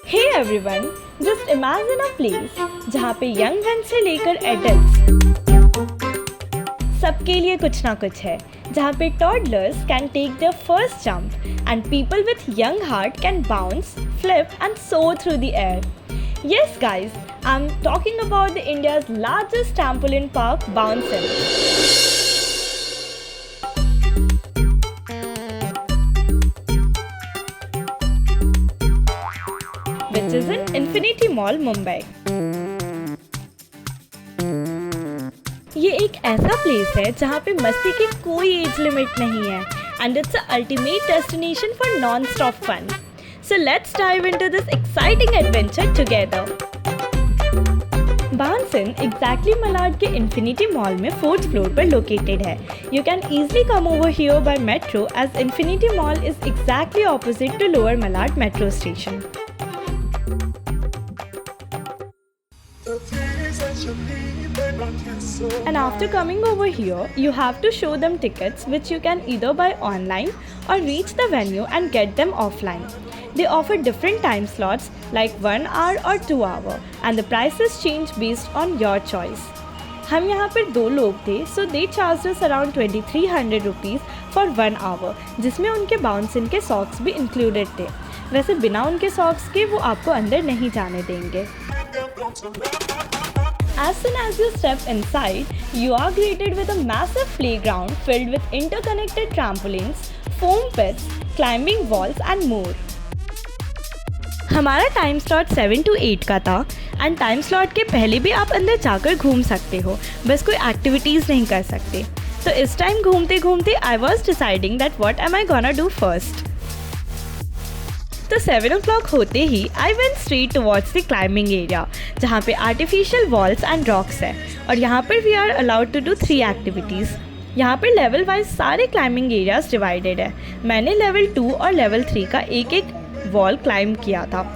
Hey everyone, just imagine a place जहाँ पे young gun से लेकर एडल्ट्स सबके लिए कुछ ना कुछ है, जहाँ पे toddlers can take their first jump and people with young heart can bounce, flip and soar through the air. Yes guys, I'm talking about the India's largest trampoline park, Bounce. Which is in Infinity Mall, Mumbai. ये एक ऐसा place है जहाँ पे मस्ती की कोई age limit नहीं है and it's the ultimate destination for non-stop fun. So let's dive into this exciting adventure together. Bounce exactly Malad के Infinity Mall में 4th floor पर located है. You can easily come over here by metro as Infinity Mall is exactly opposite to Lower Malad metro station. And after coming over here, you have to show them tickets which you can either buy online or reach the venue and get them offline. They offer different time slots like 1 hour or 2 hour and the prices change based on your choice. हम यहाँ पर 2 लोग थे, so they charged us around 2300 rupees for 1 hour, जिसमें उनके बाउंसिन के socks भी included थे. वैसे बिना उनके सॉक्स के वो आपको अंदर नहीं जाने देंगे. As soon as you step inside, you are greeted with a massive playground filled with interconnected trampolines, foam pits, climbing walls and more. हमारा टाइम स्लॉट 7 to 8 का था एंड टाइम स्लॉट के पहले भी आप अंदर जाकर घूम सकते हो, बस कोई एक्टिविटीज़ नहीं कर सकते. तो इस टाइम घूमते घूमते I was deciding that what am I gonna do first. तो 7 o'clock होते ही I went straight towards the climbing area जहाँ पे आर्टिफिशियल वॉल्स एंड रॉक्स है और यहाँ पर we are allowed to do 3 activities. यहाँ पर लेवल वाइज सारे क्लाइंबिंग एरियाज डिवाइडेड है. मैंने लेवल 2 और लेवल 3 का एक वॉल क्लाइंब किया था.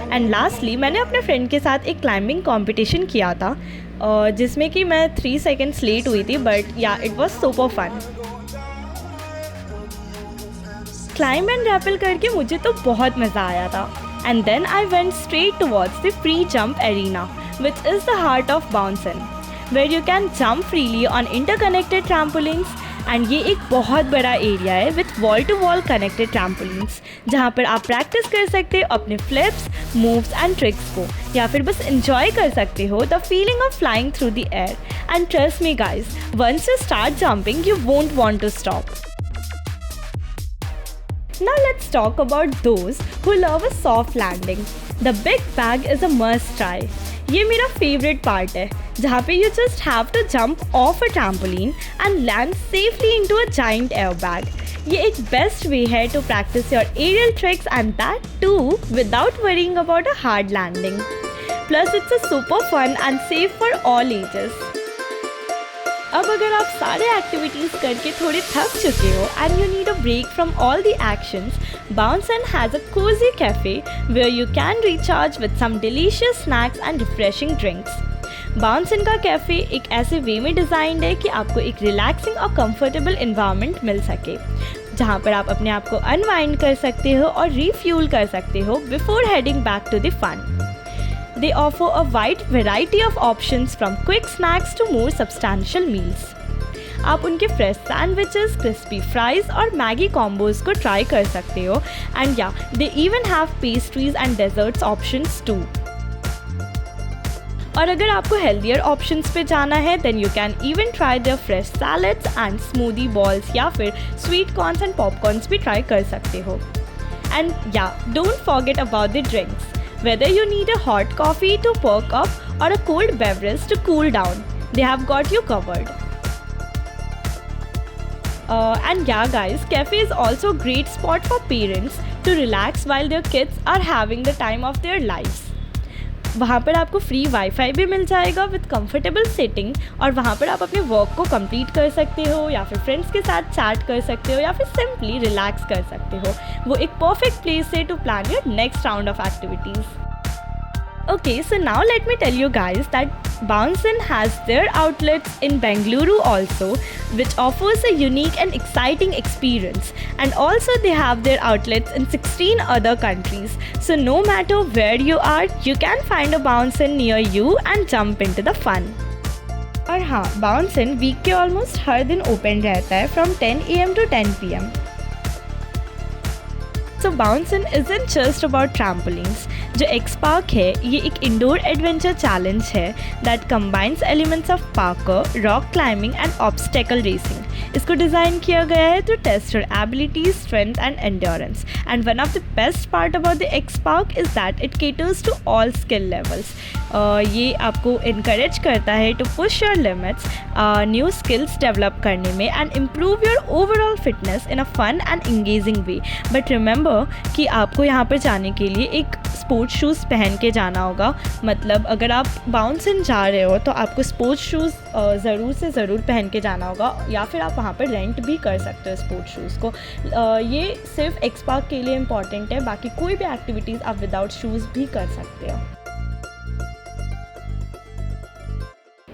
एंड लास्टली मैंने अपने फ्रेंड के साथ एक क्लाइंबिंग कंपटीशन किया था जिसमें कि मैं 3 seconds लेट हुई थी, but yeah it was super fun. Climb and rappel करके मुझे तो बहुत मज़ा आया था. And then I went straight towards the free jump arena which is the heart of Bounceon, where you can jump freely on interconnected trampolines. And ये एक बहुत बड़ा एरिया है with wall to wall connected trampolines जहाँ पर आप practice कर सकते हो अपने फ्लिप्स, मूव्स एंड ट्रिक्स को, या फिर बस एंजॉय कर सकते हो the feeling of flying through the air. And trust me guys, once you start jumping you won't want to stop. Now let's talk about those who love a soft landing. The big bag is a must try. ये मेरा favorite part है जहाँ पे you just have to jump off a trampoline and land safely into a giant airbag. ये एक best way है to practice your aerial tricks and that too without worrying about a hard landing. Plus it's a super fun and safe for all ages. अब अगर आप सारे activities करके थोड़े थक चुके हो and you need a break from all the actions, Bounceon has a cosy cafe where you can recharge with some delicious snacks and refreshing drinks. Bounceon का कैफ़े एक ऐसे वे में डिज़ाइंड है कि आपको एक रिलैक्सिंग और कंफर्टेबल इन्वायरमेंट मिल सके जहाँ पर आप अपने आप को अनवाइंड कर सकते हो और रीफ्यूल कर सकते हो before heading back to the fun. They offer a wide variety of options from quick snacks to more substantial meals. आप उनके फ्रेश सैंडविचेस, क्रिस्पी फ्राइज और मैगी कॉम्बोज को ट्राई कर सकते हो. And yeah they even have pastries and desserts options too. और अगर आपको हेल्दियर ऑप्शंस पे जाना है then you can even try their fresh salads and smoothie bowls या फिर स्वीट कॉर्न्स एंड पॉपकॉर्न्स भी ट्राई कर सकते हो. And yeah don't forget about the drinks. Whether you need a hot coffee to perk up or a cold beverage to cool down, they have got you covered. And yeah guys, cafe is also a great spot for parents to relax while their kids are having the time of their lives. वहाँ पर आपको free wifi भी मिल जाएगा with comfortable setting, और वहाँ पर आप अपने वर्क को कंप्लीट कर सकते हो, या फिर फ्रेंड्स के साथ चैट कर सकते हो, या फिर सिंपली रिलैक्स कर सकते हो. वो एक परफेक्ट प्लेस है to plan your next round of activities. Okay, so now let me tell you guys that Bounce In has their outlets in Bengaluru also, which offers a unique and exciting experience. And also they have their outlets in 16 other countries. So no matter where you are, you can find a Bounce In near you and jump into the fun. और हाँ, Bounce In week के almost हर दिन open रहता है from 10 AM to 10 PM. So Bounce In isn't just about trampolines. जो X Park है ये एक इंडोर एडवेंचर चैलेंज है that combines elements of parkour, rock climbing and obstacle racing. इसको डिज़ाइन किया गया है to test your abilities, strength and endurance. And one of the best part about the X Park is that it caters to all skill levels. ये आपको encourage करता है to push your limits, new skills develop करने में, and improve your overall fitness in a fun and engaging way. But remember कि आपको यहाँ पर जाने के लिए एक स्पोर्ट्स शूज़ पहन के जाना होगा. मतलब अगर आप बाउंस इन जा रहे हो तो आपको स्पोर्ट्स शूज़ ज़रूर से ज़रूर पहन के जाना होगा, या फिर आप वहाँ पर रेंट भी कर सकते हो स्पोर्ट्स शूज़ को. ये सिर्फ X Park के लिए इम्पॉर्टेंट है, बाकी कोई भी एक्टिविटीज़ आप विदाउट शूज़ भी कर सकते हो.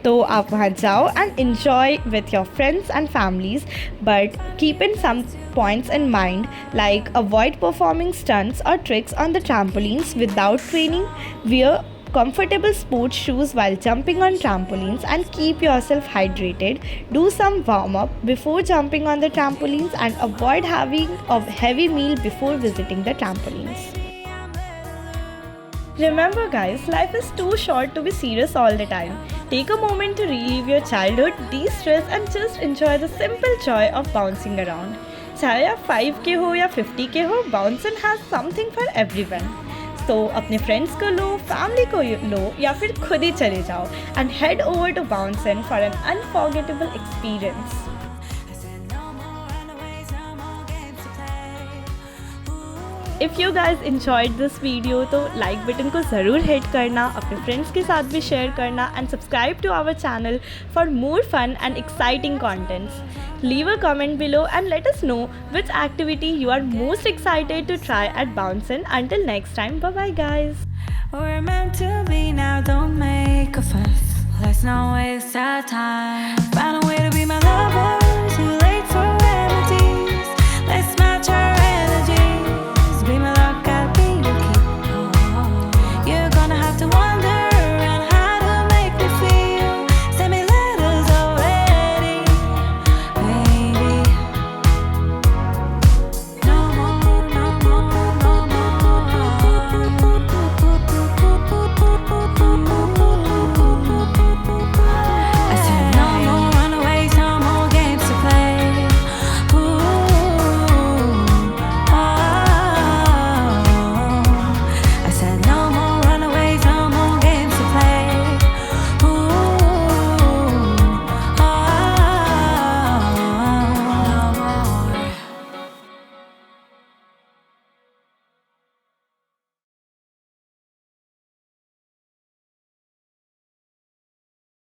तो आप वहाँ जाओ and enjoy with your friends and families, but keep in some points in mind, like avoid performing stunts or tricks on the trampolines without training, wear comfortable sports shoes while jumping on trampolines, and keep yourself hydrated. Do some warm-up before jumping on the trampolines, and avoid having a heavy meal before visiting the trampolines. Remember guys, life is too short to be serious all the time. Take a moment to relive your childhood, de-stress and just enjoy the simple joy of bouncing around. चाहे आप 5 के हो या 50 के हो, Bounce In has something for everyone. So अपने friends को लो, family को लो, या फिर खुद ही चले जाओ and head over to Bounce In for an unforgettable experience. If you guys enjoyed this video तो like button को ज़रूर hit करना, अपने friends के साथ भी share करना, and subscribe to our channel for more fun and exciting contents. Leave a comment below and let us know which activity you are most excited to try at Bounce In. Until next time, bye bye guys. We're meant to be now, don't make a fuss. Let's not waste our time. Find a way to be my lover.